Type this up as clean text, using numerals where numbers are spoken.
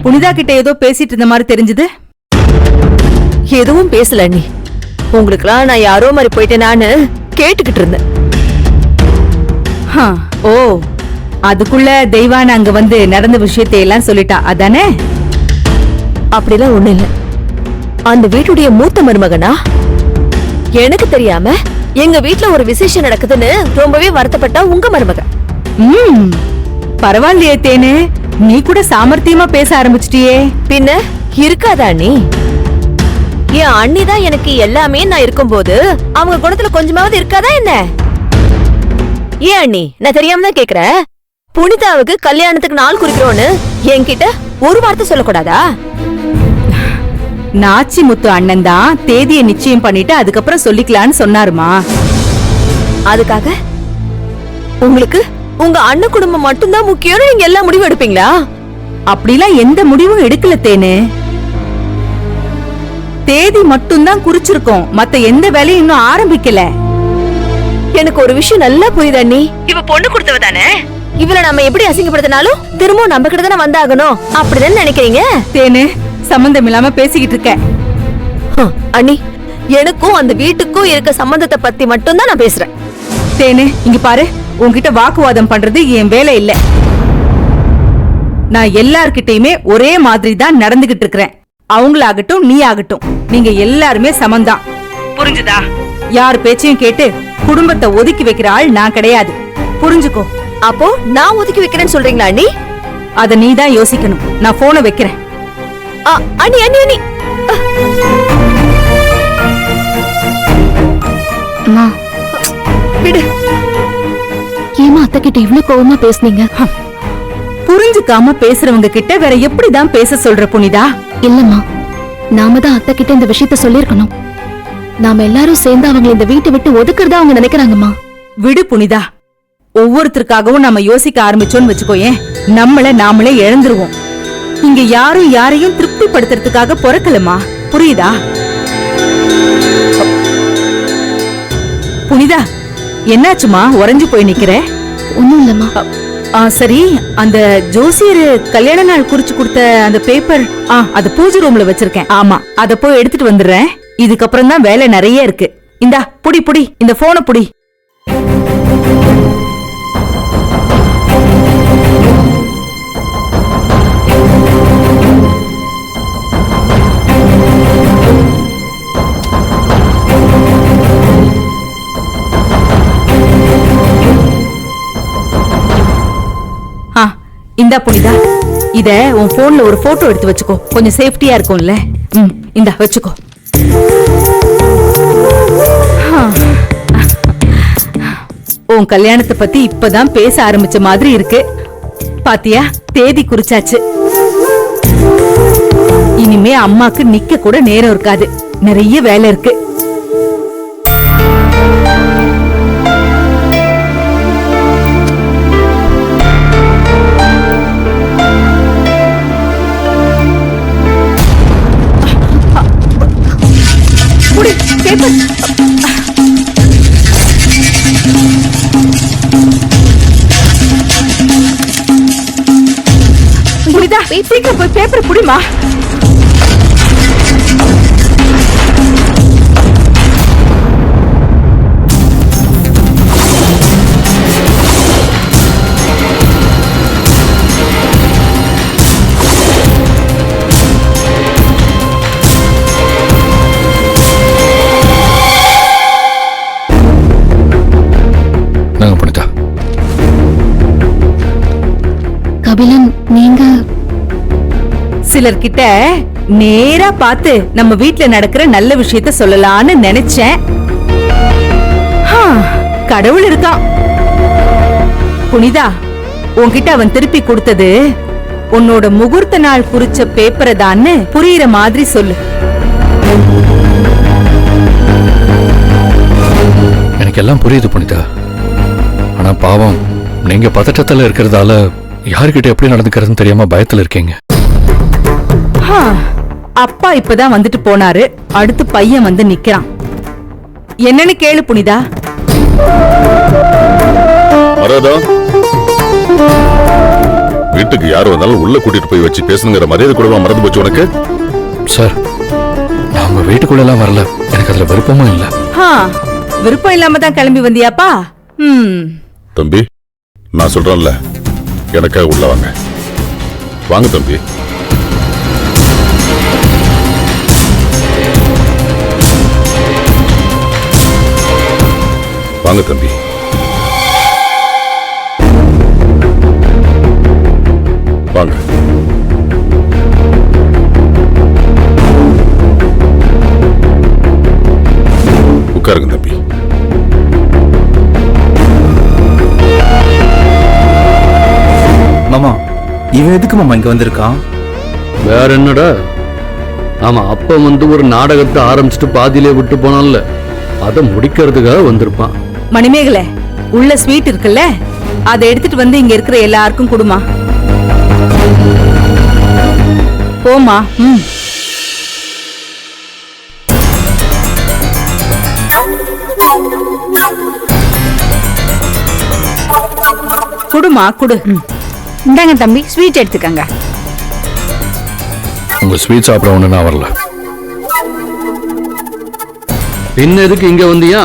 புனிதா கிட்ட ஏதோ பேசிட்டு இருந்த மாதிரி தெரிஞ்சது. எதுவும் பேசல அண்ணி. உங்களுக்குலாம் நான் யாரோ மாதிரி போயிட்டேனான்னு கேட்டுக்கிட்டு இருந்தேன். ஓ, அதுக்குள்ள தெய்வான அங்க வந்து நடந்த விஷயத்தை எல்லாம் சொல்லிட்டா அதானே? அப்படிலாம் ஒண்ணு இல்ல. அந்த வீட்டுடைய மூத்த மருமகனா எனக்கு தெரியாம எங்க வீட்டுல ஒரு விசேஷம் நடக்குதுன்னு ரொம்பவே வருத்தப்பட்டா உங்க மருமகன். பரவாயில்லையே தேனு, நீ கூட சாமர்த்தியமா பேச ஆரம்பிச்சிட்டியே. பின்ன இருக்காதா நீ? என் அண்ணி தான் எனக்கு எல்லாமே நான் இருக்கும்போது அவங்க குணத்துல கொஞ்சமாவது இருக்காதா என்ன? ஏன் அண்ணி, நான் தெரியாம தான் கேக்குறேன். புனிதாவுக்கு கல்யாணத்துக்கு நாள் குறிக்கிறோன்னு என்கிட்ட ஒரு வார்த்தை சொல்லக்கூடாதா? நாச்சி முத்து அண்ணன் தான் தேதியை நிச்சயம் பண்ணிட்டு அதுக்கப்புறம் சொல்லிக்கலான்னு சொன்னாருமா. அதுக்காக உங்களுக்கு உங்க அண்ணன் குடும்பம் மட்டும்தான் முக்கியம், நீங்க எல்லா முடிவும் எடுப்பீங்களா? அப்படிலாம் எந்த முடிவும் எடுக்கல தேனு. தேதி மட்டும்தான் குறிச்சிருக்கோம், மத்த எந்த வேலையும் இன்னும் ஆரம்பிக்கல. எனக்கு ஒரு விஷயம் நல்லா புரியுது அண்ணி. இவ பொண்ணு கொடுத்தவ தானே? இவள நம்ம எப்படி அசிங்கப்படுத்தினாலும் திரும்பவும் நம்ம கிட்ட தானே வந்தாகணும், அப்படிதானே நினைக்கிறீங்க? தேனு, சம்பந்தம் இல்லாம பேசிக்கிட்டு இருக்க. அண்ணி, எனக்கும் அந்த வீட்டுக்கும் இருக்க சம்பந்தத்தை பத்தி மட்டும் தான் நான் பேசுறேன். தேனு, இங்க பாரு, உன்கிட்ட வாக்குவாதம் பண்றது என் வேலை இல்ல. நான் எல்லார்கிட்டயுமே ஒரே மாதிரி தான் நடந்துகிட்டு இருக்கிறேன். அவங்களாகட்டும் நீ ஆகட்டும், நீங்க எல்லாருமே சமந்தான். புரிஞ்சுதா? யார் பேச்சையும் கேட்டு குடும்பத்தை ஒதுக்கி வைக்கிற ஆள் நான் கிடையாது. புரிஞ்சுக்கோ. அப்போ நான் ஒதுக்கி வைக்கிறேன்னு சொல்றீங்களா அண்ணி? அத நீ தான் யோசிக்கணும். நான் போனை வைக்கிறேன். அண்ணி அண்ணி அண்ணி, விடு. ஏமா அத்தை கிட்ட இவ்வளவு கோவமா பேசுனீங்க? புரிஞ்சுக்காம பேசுறவங்க கிட்ட வேற எப்படிதான் பேச சொல்ற புனிதா? இல்லம்மா, நாம தான் அத்தை கிட்ட இந்த விஷயத்த சொல்லிருக்கணும். நாம எல்லாரும் சேர்ந்து அவங்க இந்த வீட்டை விட்டு ஒதுக்குறதா அவங்க நினைக்கிறாங்கம்மா. விடு புனிதா, ஒவ்வொருத்தருக்காகவும் நம்ம யோசிக்க ஆரம்பிச்சோன்னு வச்சுக்கோயேன், நம்மள நாமளே இழந்துருவோம். இங்க யாரும் யாரையும் திருப்திப்படுத்துறதுக்காக பொறக்கலமா, புரியுதா? புனிதா, என்னாச்சுமா உறைஞ்சு போய் நிக்கிற? ஒண்ணும் இல்லம்மா. சரி, அந்த ஜோசியர் கல்யாண நாள் குறிச்சு கொடுத்த அந்த பேப்பர் அத பூஜை ரூம்ல வச்சிருக்கேன். ஆமா, அத போய் எடுத்துட்டு வந்துடுறேன். இதுக்கப்புறம் தான் வேலை நிறைய இருக்கு. இந்தா புடி புடி, இந்த போனை புடி. இந்தா புனிதா, இத உன் போன்ல ஒரு போட்டோ எடுத்து வச்சுக்கோ, கொஞ்சம் சேஃப்டியா இருக்கும்ல. இந்தா வச்சுக்கோ. உன் கல்யாணத்தை பத்தி இப்பதான் பேச ஆரம்பிச்ச மாதிரி இருக்கு. பாத்தியா, தேதி குறிச்சாச்சு. இனிமே அம்மாக்கு நிக்க கூட நேரம் இருக்காது, நிறைய வேலை இருக்கு. புனிதா, சீக்கிரம் போய் பேப்பர் புடிமா. கபிலன், நீங்க சிலர்கிட்ட நேரா பார்த்து நம்ம வீட்ல நடக்கிற நல்ல விஷயத்த சொல்லலான்னு நினைச்சேன். கடவுள் இருக்கான். புனிதா, உன்கிட்ட அவன் திருப்பி கொடுத்தது உன்னோட முகூர்த்த நாள் குறிச்ச பேப்பரை தான்னு புரியுற மாதிரி சொல்லு. எனக்கு எல்லாம் புரியுது புனிதா. ஆனா பாவம், நீங்க பதட்டத்துல இருக்கிறதால யாருக்கிட்ட எப்படி நடந்துக்கிறதுன்னு தெரியாம பயத்துல இருக்கீங்க. அப்பா இப்பதான் வந்துட்டு போனாரு, அடுத்து பையன் வந்து நிக்கிறான். என்னன்னு கேளு புனிதா. வீட்டுக்கு யார் வந்தாலும் உள்ள கூட்டிட்டு போய் வச்சு பேசுங்கிற மரியாதை கூடவா மறந்து போச்சு உனக்கு? சார் நான் உங்க வீட்டுக்குள்ள எல்லாம் வரல, எனக்கு அதுல விருப்பமும் இல்ல. விருப்பம் இல்லாம தான் கிளம்பி வந்தியாப்பா? தம்பி, நான் சொல்றேன்ல, எனக்காக உள்ள வாங்க. வாங்க தம்பி. வாங்க தம்பி. வாங்க. உட்காருங்க தம்பி. மாமா, இவன் எதுக்கு மாமா இங்க வந்திருக்கான்? வேற என்னடா, ஆமா அப்ப ஒரு நாடகத்தை ஆரம்பிச்சுட்டு பாதியிலே விட்டு போனான்ல, அதை முடிக்கிறதுக்காக வந்திருப்பான். மணிமேகலை, உள்ள ஸ்வீட் இருக்குல்ல, அதை எடுத்துட்டு வந்து இங்க இருக்கிற எல்லாருக்கும் கொடுமா. போமா. குடுமா குடு. இந்தாங்க தம்பி, ஸ்வீட் எடுத்துக்கங்க. உங்க ஸ்வீட் சாப்பிட ஒண்ணு நான் வரல. பின்ன எதுக்கு இங்க வந்தியா?